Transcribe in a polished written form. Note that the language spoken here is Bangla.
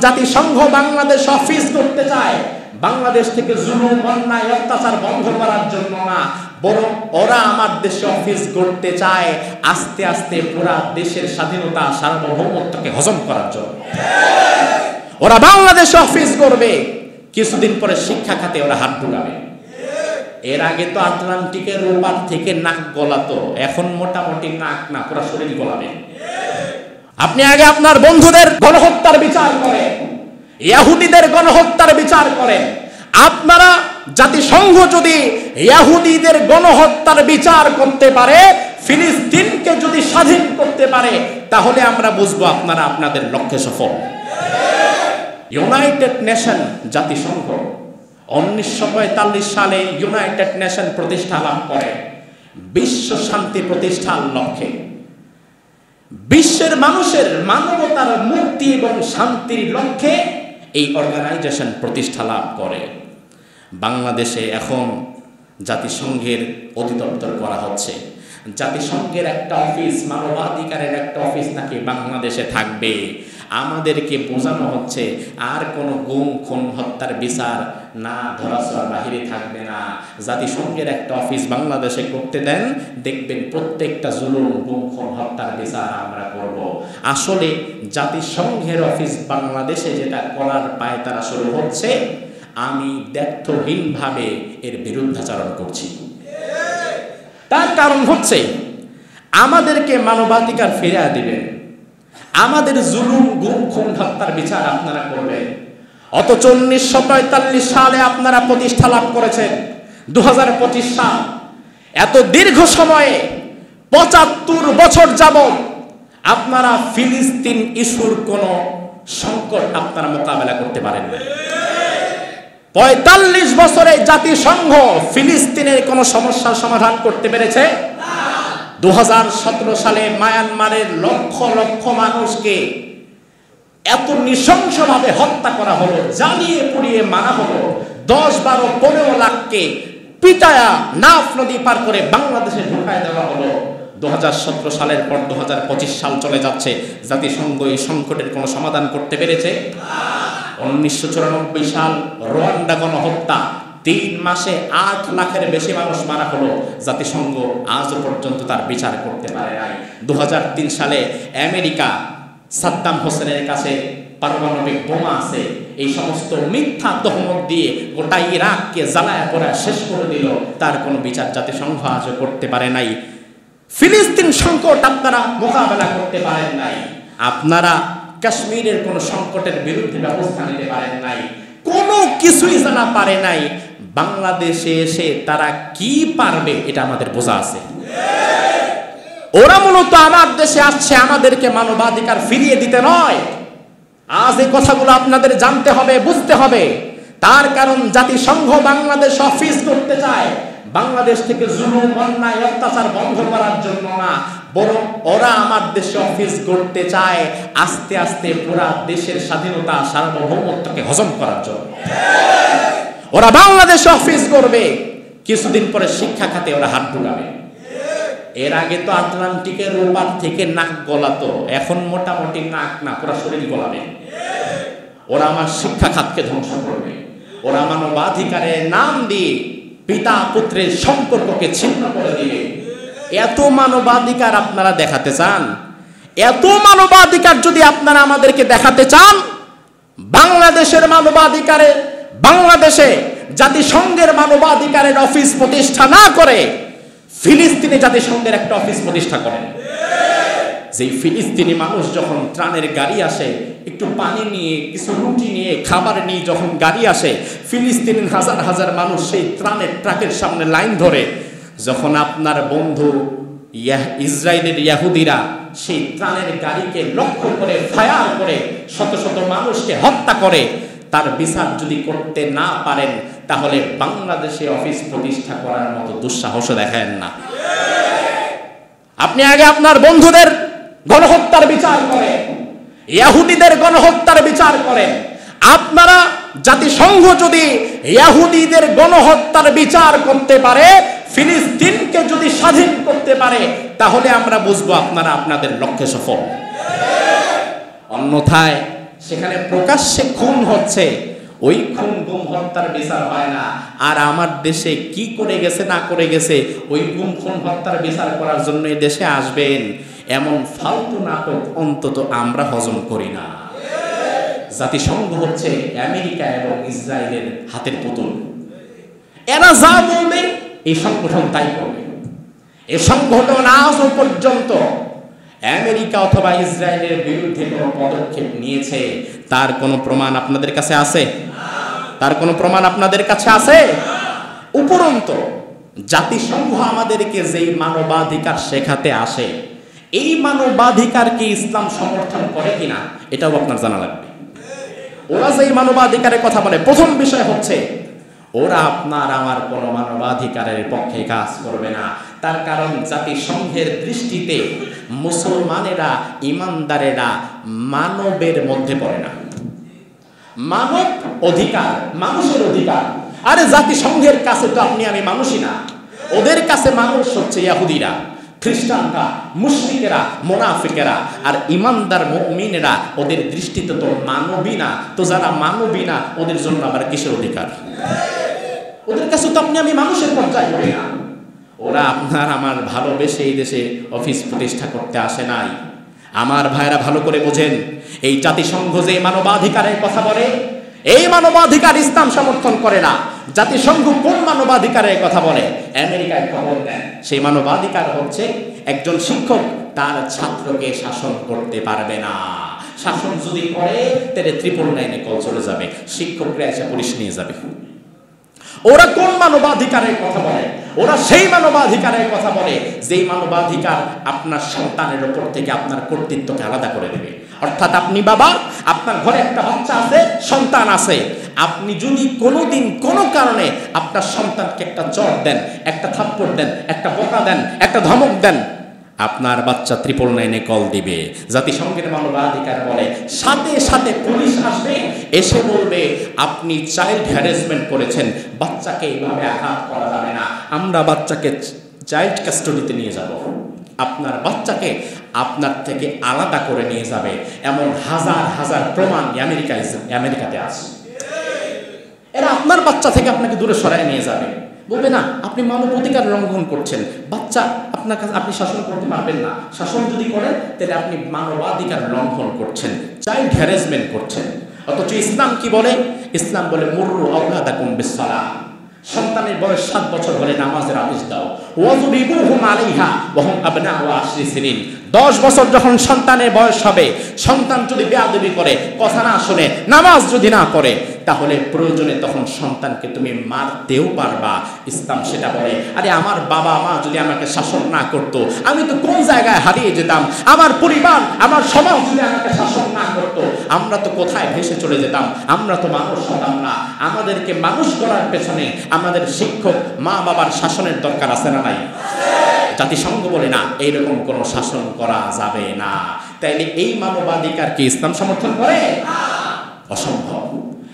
জাতিসংঘ বাংলাদেশ অফিস করতে চায় বাংলাদেশ থেকে জুলুম অন্যায় অত্যাচার বন্ধ করার জন্য না, বরং ওরা আমার দেশে অফিস করতে চায় আস্তে আস্তে পুরা দেশের স্বাধীনতা সার্বভৌমত্বকে হজম করার জন্য। ওরা বাংলাদেশে অফিস করবে, কিছুদিন পরে শিক্ষা খাতে ওরা হাত ঢুকাবে। এর আগে তো আটলান্টিকের ওপার থেকে নাক গলাতো, এখন মোটামুটি নাক না, পুরো শরীর গলাবে। আপনি আগে আপনার বন্ধুদের গণহত্যার বিচার করেন, ইহুদিদের গণহত্যার বিচার করেন। আপনারা জাতিসংঘ যদি ইহুদিদের গণহত্যার বিচার করতে পারে, ফিলিস্তিনকে যদি স্বাধীন করতে পারে, তাহলে আমরা বুঝবো আপনারা আপনাদের লক্ষ্যে সফল। ইউনাইটেড নেশন জাতিসংঘ 1945 সালে ইউনাইটেড নেশন প্রতিষ্ঠা লাভ করে বিশ্ব শান্তি প্রতিষ্ঠার লক্ষ্যে। বিশ্বের মানুষের মানবতার মুক্তি এবং শান্তির লক্ষ্যে এই অর্গানাইজেশন প্রতিষ্ঠা লাভ করে। বাংলাদেশে এখন জাতিসংঘের অধিদপ্তর করা হচ্ছে। জাতিসংঘের একটা অফিস, মানবাধিকারের একটা অফিস নাকি বাংলাদেশে থাকবে। আমাদেরকে বোঝানো হচ্ছে আর কোনো গুম খুন হত্যার বিচার না, ধরাছোঁয়ার বাহিরে থাকবে না। জাতিসংঘের একটা অফিস বাংলাদেশে করতে দেন, দেখবেন প্রত্যেকটা জুলুম গুম খুন হত্যার বিচার আমরা করব। আসলে জাতিসংঘের অফিস বাংলাদেশে যেটা করার পায়তারা শুরু হচ্ছে, আমি দ্ব্যর্থহীনভাবে এর বিরুদ্ধাচরণ করছি। তার কারণ হচ্ছে আমাদেরকে মানবাধিকার ফিরিয়ে দিবেন, আমাদের জুলুম গুম খুন হত্যার বিচার আপনারা করবেন। অথচ 1945 সালে আপনারা প্রতিষ্ঠা লাভ করেছেন, 2025 সাল। এত দীর্ঘ সময়ে 75 বছর যাবত আপনারা ফিলিস্তিন ইস্যুর কোন সংকট আপনারা মোকাবেলা করতে পারেন না। 45 বছরে জাতিসংঘ ফিলিস্তিনের কোন সমস্যার সমাধান করতে পেরেছে? 2017 সালে মায়ানমারের লক্ষ লক্ষ মানুষকে এত নৃশংসভাবে হত্যা করা হলো, জ্বালিয়ে পুড়িয়ে মারা হলো, 10-12-15 লাখকে পিটায়া নাফ নদী পার করে বাংলাদেশে ঢুকায় দেওয়া হলো। 2017 সালের পর 2025 সাল চলে যাচ্ছে, জাতিসংঘ এই সংকটের কোনো সমাধান করতে পেরেছে? 1994 সাল রোয়ান্ডা গণহত্যা, 3 মাসে 8 লাখের বেশি মানুষ মারা হলো, জাতিসংঘ আজও পর্যন্ত তার বিচার করতে পারে নাই। 2003 সালে আমেরিকা সাদ্দাম হোসেনের কাছে পারমাণবিক বোমা আছে, এই সমস্ত মিথ্যা তহমত দিয়ে গোটা ইরাককে জ্বালায় পোড়া শেষ করে দিল, তার কোনো বিচার জাতিসংঘ আজও করতে পারে নাই। ফিলিস্তিন সংকট আপনারা মোকাবেলা করতে পারেন নাই, আপনারা কাশ্মীরের কোনো সংকটের বিরুদ্ধে ব্যবস্থা নিতে পারেন নাই, কোনো কিছুই জানা পারে নাই। বাংলাদেশে এসে তারা কি পারবে এটা আমাদের বোঝা আছে। ওরা মূলত আমার দেশে আসছে আমাদেরকে মানবাধিকার ফিরিয়ে দিতে নয়। আজ এই কথাগুলো আপনাদের জানতে হবে, বুঝতে হবে। তার কারণ জাতিসংঘ বাংলাদেশ অফিস করতে চায় বাংলাদেশ থেকে জুলুম অন্যায় অত্যাচার বন্ধ করার জন্য না, বরং ওরা আমার দেশে অফিস করতে চায় আস্তে আস্তে পুরা দেশের স্বাধীনতা সার্বভৌমত্বকে হজম করার জন্য। ওরা বাংলাদেশে অফিস করবে, কিছুদিন পরে শিক্ষা খাতে ওরা হাত ঢুকাবে। এর আগে তো আটলান্টিকের ওপার থেকে নাক গলাতো, এখন মোটামুটি নাক না, পুরো শরীর গলাবে। ওরা আমার শিক্ষা খাতকে ধ্বংস করবে। ওরা মানবাধিকারের নাম দিয়ে পিতা পুত্রের সম্পর্ককে ছিন্ন করে দিবে। এত মানবাধিকার আপনারা দেখাতে চান? এত মানবাধিকার যদি আপনারা আমাদেরকে দেখাতে চান, বাংলাদেশের মানবাধিকারে, বাংলাদেশে জাতিসংঘের মানবাধিকারের অফিস প্রতিষ্ঠা না করে ফিলিস্তিনে জাতিসংঘের একটা অফিস প্রতিষ্ঠা করেন। যেই ফিলিস্তিনি মানুষ যখন ত্রাণের গাড়ি আসে, একটু পানি নিয়ে, কিছু রুটি নিয়ে, খাবার নিয়ে যখন গাড়ি আসে, ফিলিস্তিনের হাজার হাজার মানুষ সেই ত্রাণের ট্রাকের সামনে লাইন ধরে, যখন আপনার বন্ধু ইসরায়েলের ইহুদিরা সেই ত্রাণের গাড়িকে লক্ষ্য করে ফায়ার করে শত শত মানুষকে হত্যা করে, তার বিচার যদি করতে না পারেন, তাহলে বাংলাদেশে অফিস প্রতিষ্ঠা করার মতো দুঃসাহস দেখায়েন না। আপনি আগে আপনার বন্ধুদের গণহত্যার বিচার করেন, ইহুদিদের গণহত্যার বিচার করেন। আপনারা জাতিসংঘ যদি ইহুদিদের গণহত্যার বিচার করতে পারে, ফিলিস্তিনকে যদি স্বাধীন করতে পারে, তাহলে আমরা বুঝবো আপনারা আপনাদের লক্ষ্যে সফল। অন্যথায় সেখানে প্রকাশ্যে খুন হচ্ছে, ওই খুন গুম হত্যার বিচার হয় না। আর আমার দেশে কি করে গেছে না করে গেছে ওই গুম খুন হত্যার বিচার করার জন্য এই দেশে আসবেন, এমন ফালতু নাটক অন্তত আমরা হজম করি না। জাতিসংঘ হচ্ছে আমেরিকা এবং ইসরায়েলের হাতের পুতুল। এরা যা বলবে এই সংগঠন তাই করবে। এই সংগঠন আজও পর্যন্ত আমেরিকা অথবা ইসরায়েলের বিরুদ্ধে কোনো পদক্ষেপ নিয়েছে তার কোনো প্রমাণ আপনাদের কাছে আছে? তার কোনো প্রমাণ আপনাদের কাছে আছে? উপরন্তু জাতিসংঘ আমাদেরকে যেই মানবাধিকার শেখাতে আসে, এই মানবাধিকারকে ইসলাম সমর্থন করে কিনা এটাও আপনার জানা লাগবে। ওরা যেই মানবাধিকারের কথা বলে, প্রথম বিষয় হচ্ছে ওরা আপনার আমার কোনো মানবাধিকারের পক্ষে কাজ করবে না। তার কারণ জাতিসংঘের দৃষ্টিতে মুসলমানেরা, ইমানদারেরা মানবের মধ্যে পড়ে না। মানব অধিকার, মানুষের অধিকার। আরে জাতিসংঘের কাছে তো আপনি আমি মানুষই না, ওদের কাছে মানুষ হচ্ছে ইহুদিরা, খ্রিস্টানরা, মুশরিকেরা, মুনাফিকেরা। আর ইমানদার মুমিনেরা ওদের দৃষ্টিতে তো মানবই না। তো যারা মানবই না ওদের জন্য আবার কিসের অধিকার? ওদের কাছে তো আপনি আমি মানুষের পর্যায়ে পড়ি না। ওরা আপনার আমার ভালোবেসে এই দেশে অফিস প্রতিষ্ঠা করতে আসে নাই। আমার ভাইরা ভালো করে বোঝেন, এই জাতিসংঘ যে মানবাধিকারের কথা বলে, এই মানবাধিকার ইসলাম সমর্থন করে না। জাতিসংঘ কোন মানবাধিকারের কথা বলে? আমেরিকায় খবর দেন, সেই মানবাধিকার হচ্ছে একজন শিক্ষক তার ছাত্রকে শাসন করতে পারবে না। শাসন যদি করে তাহলে 999 কল চলে যাবে, শিক্ষকরা এসে পুলিশ নিয়ে যাবে। ওরা কোন মানবাধিকারের কথা বলে? ওরা সেই মানবাধিকারের কথা বলে যেই মানবাধিকার আপনার সন্তানের উপর থেকে আপনার কর্তৃত্বকে আলাদা করে দেবে। অর্থাৎ আপনি বাবা, আপনার ঘরে একটা বাচ্চা আছে, সন্তান আছে, আপনি যদি কোনোদিন কোনো কারণে আপনার সন্তানকে একটা চড় দেন, একটা থাপ্পড় দেন, একটা বকা দেন, একটা ধমক দেন, আপনার বাচ্চা 999 কল দিবে। জাতিসংঘের মানবাধিকার বলে সাথে সাথে পুলিশ আসবে, এসে বলবে আপনি চাইল্ড হ্যারাসমেন্ট করেছেন, বাচ্চাকে এইভাবে আঘাত করা যাবে না, আমরা বাচ্চাকে চাইল্ড কাস্টডিতে নিয়ে যাব, আপনার বাচ্চাকে আপনার থেকে আলাদা করে নিয়ে যাবে। এমন হাজার হাজার প্রমাণ আমেরিকাতে আছে। এরা আপনার বাচ্চা থেকে আপনাকে দূরে সরায় নিয়ে যাবে, বলবে না আপনি মানবাধিকার লঙ্ঘন করছেন, বাচ্চা আপনার কাছে আপনি শাসন করতে পারবেন না, শাসন যদি করেন তাহলে আপনি মানবাধিকার লঙ্ঘন করছেন, চাইল্ড হ্যারাসমেন্ট করছেন। অথচ ইসলাম কি বলে? ইসলাম বলে মুররু আওলাদাকুম বিসসালাহ, সন্তানের বয়স 7 বছর হলে নামাজের আদেশ দাও। ওয়াজরিবুহুম আলাইহা ওয়া হুম আবনাউ 10 সিনিন, 10 বছর যখন সন্তানের বয়স হবে, সন্তান যদি বেয়াদবি করে, কথা না শুনে, নামাজ যদি না পড়ে, তাহলে প্রয়োজনে তখন সন্তানকে তুমি মারতেও পারবা। ইসলাম সেটা বলে। আরে আমার বাবা মা যদি আমাকে শাসন না করতো, আমি তো কোন জায়গায় হারিয়ে যেতাম। আমার পরিবার, আমার সমাজ যদি আমাকে শাসন না করতো, আমরা তো কোথায় ভেসে চলে যেতাম। আমরা তো মানুষ হতাম না। আমাদেরকে মানুষ করার পেছনে আমাদের শিক্ষক, মা বাবার শাসনের দরকার আছে না নাই? জাতিসংঘ বলে না, এইরকম কোনো শাসন করা যাবে না। তাইলে এই মানবাধিকার কি ইসলাম সমর্থন করে? অসম্ভব।